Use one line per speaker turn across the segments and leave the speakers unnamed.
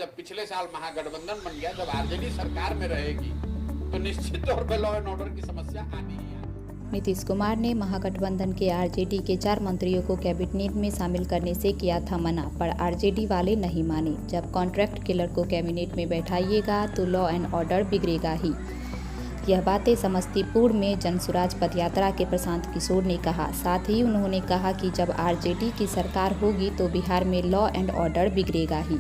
जब पिछले साल महागठबंधन बन गया, जब आरजेडी सरकार में रहेगी तो निश्चित तौर पर लॉ एंड ऑर्डर की समस्या आनी ही आनी।
नीतीश कुमार ने महागठबंधन के आरजेडी के 4 मंत्रियों को कैबिनेट में शामिल करने से किया था मना, पर आरजेडी वाले नहीं माने। जब कॉन्ट्रैक्ट किलर को कैबिनेट में बैठाइएगा तो लॉ एंड ऑर्डर बिगड़ेगा ही। यह बातें समस्तीपुर में जनसुराज पदयात्रा के प्रशांत किशोर ने कहा। साथ ही उन्होंने कहा कि जब आरजेडी की सरकार होगी तो बिहार में लॉ एंड ऑर्डर बिगड़ेगा ही,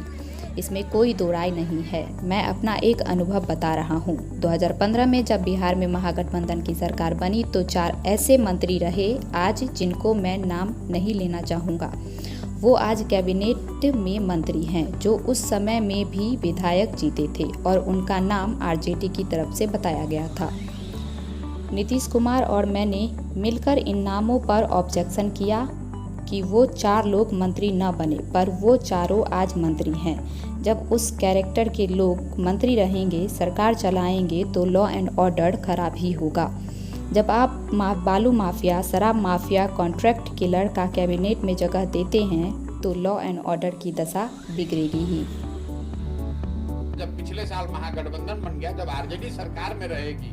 इसमें कोई दो राय नहीं है। मैं अपना एक अनुभव बता रहा हूँ। 2015 में जब बिहार में महागठबंधन की सरकार बनी तो 4 ऐसे मंत्री रहे आज जिनको मैं नाम नहीं लेना चाहूँगा। वो आज कैबिनेट में मंत्री हैं जो उस समय में भी विधायक जीते थे और उनका नाम आरजेडी की तरफ से बताया गया था। नीतीश कुमार और मैंने मिलकर इन नामों पर ऑब्जेक्शन किया कि वो 4 लोग मंत्री न बने, पर वो चारों आज मंत्री हैं। जब उस कैरेक्टर के लोग मंत्री रहेंगे, सरकार चलाएंगे तो लॉ एंड ऑर्डर खराब ही होगा। जब आप बालू माफिया, शराब माफिया, कॉन्ट्रैक्ट किलर का कैबिनेट में जगह देते हैं तो लॉ एंड ऑर्डर की दशा बिगड़ेगी ही।
जब पिछले साल महागठबंधन बन गया, जब आरजेडी सरकार में रहेगी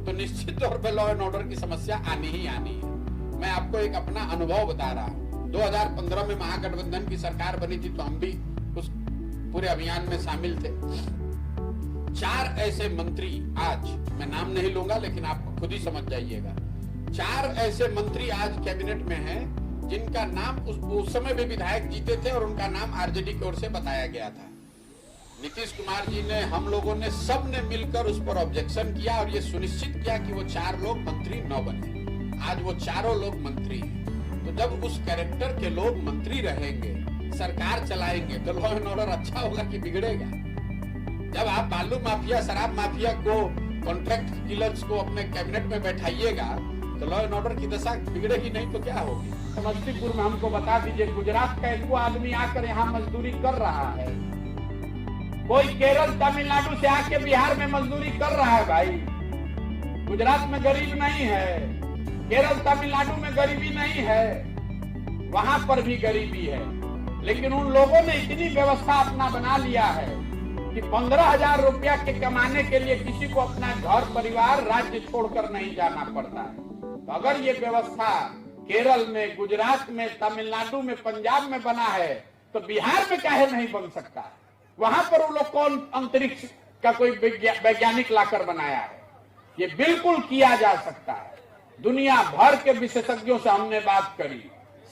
तो निश्चित तौर पर लॉ एंड ऑर्डर की समस्या आनी ही आनी है। मैं आपको एक अपना अनुभव बता रहा हूँ। 2015 में महागठबंधन की सरकार बनी थी तो हम भी उस पूरे अभियान में शामिल थे। 4 ऐसे मंत्री, आज मैं नाम नहीं लूंगा लेकिन आप खुद ही समझ जाइएगा, 4 ऐसे मंत्री आज कैबिनेट में हैं जिनका नाम उस समय भी विधायक जीते थे और उनका नाम आरजेडी की ओर से बताया गया था। नीतीश कुमार जी ने, हम लोगों ने, सब ने मिलकर उस पर ऑब्जेक्शन किया और ये सुनिश्चित किया कि वो 4 लोग मंत्री न बने। आज वो चारों लोग मंत्री हैं। तो जब उस कैरेक्टर के लोग मंत्री रहेंगे, सरकार चलाएंगे तो लॉ एंड ऑर्डर अच्छा होगा कि बिगड़ेगा? जब आप बालू माफिया, शराब माफिया को, कॉन्ट्रैक्ट किलर्स को अपने कैबिनेट में बैठाइएगा तो लॉ एंड ऑर्डर की दशा बिगड़ेगी नहीं तो क्या होगी?
समस्तीपुर में हमको बता दीजिए, गुजरात का एक आदमी आकर यहाँ मजदूरी कर रहा है, कोई केरल तमिलनाडु से आके बिहार में मजदूरी कर रहा है। भाई, गुजरात में गरीब नहीं है, केरल तमिलनाडु में गरीबी नहीं है, वहां पर भी गरीबी है। लेकिन उन लोगों ने इतनी व्यवस्था अपना बना लिया है कि 15,000 रुपया के कमाने के लिए किसी को अपना घर परिवार राज्य छोड़कर नहीं जाना पड़ता है। तो अगर ये व्यवस्था केरल में, गुजरात में, तमिलनाडु में, पंजाब में बना है तो बिहार में काहे नहीं बन सकता है? वहां पर वो लोग कौन अंतरिक्ष का कोई वैज्ञानिक लाकर बनाया है? ये बिल्कुल किया जा सकता है। दुनिया भर के विशेषज्ञों से हमने बात करी,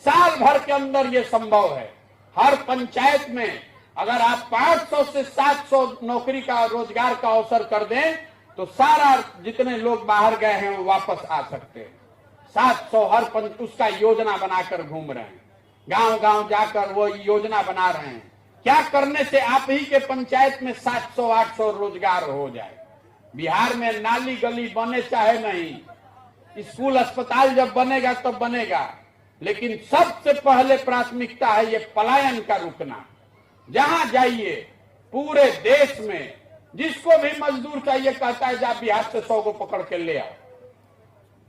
साल भर के अंदर ये संभव है। हर पंचायत में अगर आप 500 से 700 नौकरी का, रोजगार का अवसर कर दें तो सारा जितने लोग बाहर गए हैं वो वापस आ सकते हैं। 700 हर उसका योजना बनाकर घूम रहे हैं, गांव गांव जाकर वो योजना बना रहे हैं। क्या करने से आप ही के पंचायत में 700-800 रोजगार हो जाए? बिहार में नाली गली बने चाहे नहीं, स्कूल अस्पताल जब बनेगा तब बनेगा, लेकिन सबसे पहले प्राथमिकता है ये पलायन का रुकना। जहां जाइए पूरे देश में, जिसको भी मजदूर चाहिए कहता है जा बिहार से 100 को पकड़ के ले आओ।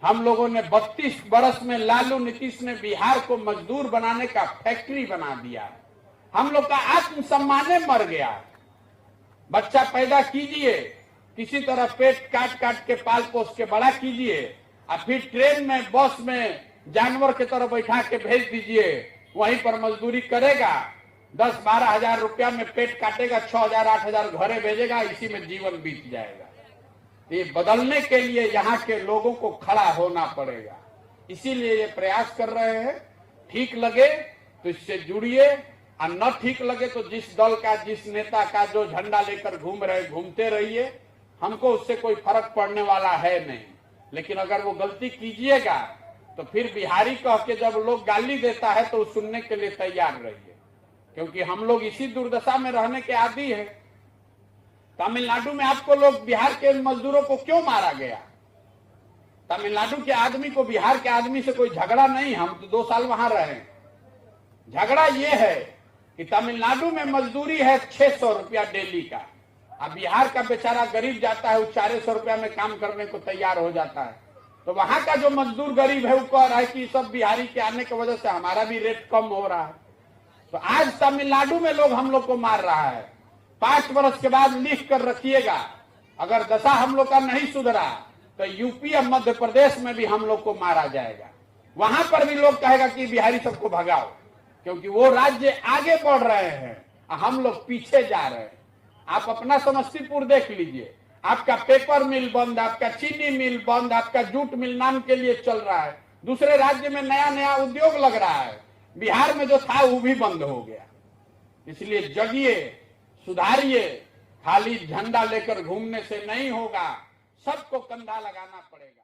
हम लोगों ने 32 बरस में, लालू नीतीश ने बिहार को मजदूर बनाने का फैक्ट्री बना दिया। हम लोग का आत्मसम्मान मर गया। बच्चा पैदा कीजिए, किसी तरह पेट काट काट के पाल पोस के बड़ा कीजिए, और फिर ट्रेन में, बस में जानवर की तरह बैठा के भेज दीजिए, वहीं पर मजदूरी करेगा, 10-12 हजार रुपया में पेट काटेगा, 6,000-8,000 घरे भेजेगा, इसी में जीवन बीत जाएगा। ये बदलने के लिए यहाँ के लोगों को खड़ा होना पड़ेगा। इसीलिए ये प्रयास कर रहे हैं। ठीक लगे तो इससे जुड़िए, और न ठीक लगे तो जिस दल का, जिस नेता का जो झंडा लेकर घूमते रहिए। हमको उससे कोई फर्क पड़ने वाला है नहीं। लेकिन अगर वो गलती कीजिएगा तो फिर बिहारी कह के जब लोग गाली देता है तो सुनने के लिए तैयार रहिए, क्योंकि हम लोग इसी दुर्दशा में रहने के आदी है। तमिलनाडु में आपको लोग, बिहार के मजदूरों को क्यों मारा गया? तमिलनाडु के आदमी को बिहार के आदमी से कोई झगड़ा नहीं। हम तो 2 साल वहां रहे। झगड़ा ये है कि तमिलनाडु में मजदूरी है 600 रुपया डेली का, अब बिहार का बेचारा गरीब जाता है, वो 400 रुपया में काम करने को तैयार हो जाता है। तो वहां का जो मजदूर गरीब है वो कह रहा है कि सब बिहारी के आने की वजह से हमारा भी रेट कम हो रहा है। तो आज तमिलनाडु में लोग हम लोग को मार रहा है। 5 वर्ष के बाद लिख कर रखिएगा, अगर दशा हम लोग का नहीं सुधरा तो यूपी और मध्य प्रदेश में भी हम लोग को मारा जाएगा। वहां पर भी लोग कहेगा कि बिहारी सबको भगाओ, क्योंकि वो राज्य आगे बढ़ रहे हैं और हम लोग पीछे जा रहे हैं। आप अपना समस्तीपुर देख लीजिए, आपका पेपर मिल बंद, आपका चीनी मिल बंद, आपका जूट मिल नाम के लिए चल रहा है। दूसरे राज्य में नया नया उद्योग लग रहा है, बिहार में जो था वो भी बंद हो गया। इसलिए जगिए, सुधारिए, खाली झंडा लेकर घूमने से नहीं होगा, सबको कंधा लगाना पड़ेगा।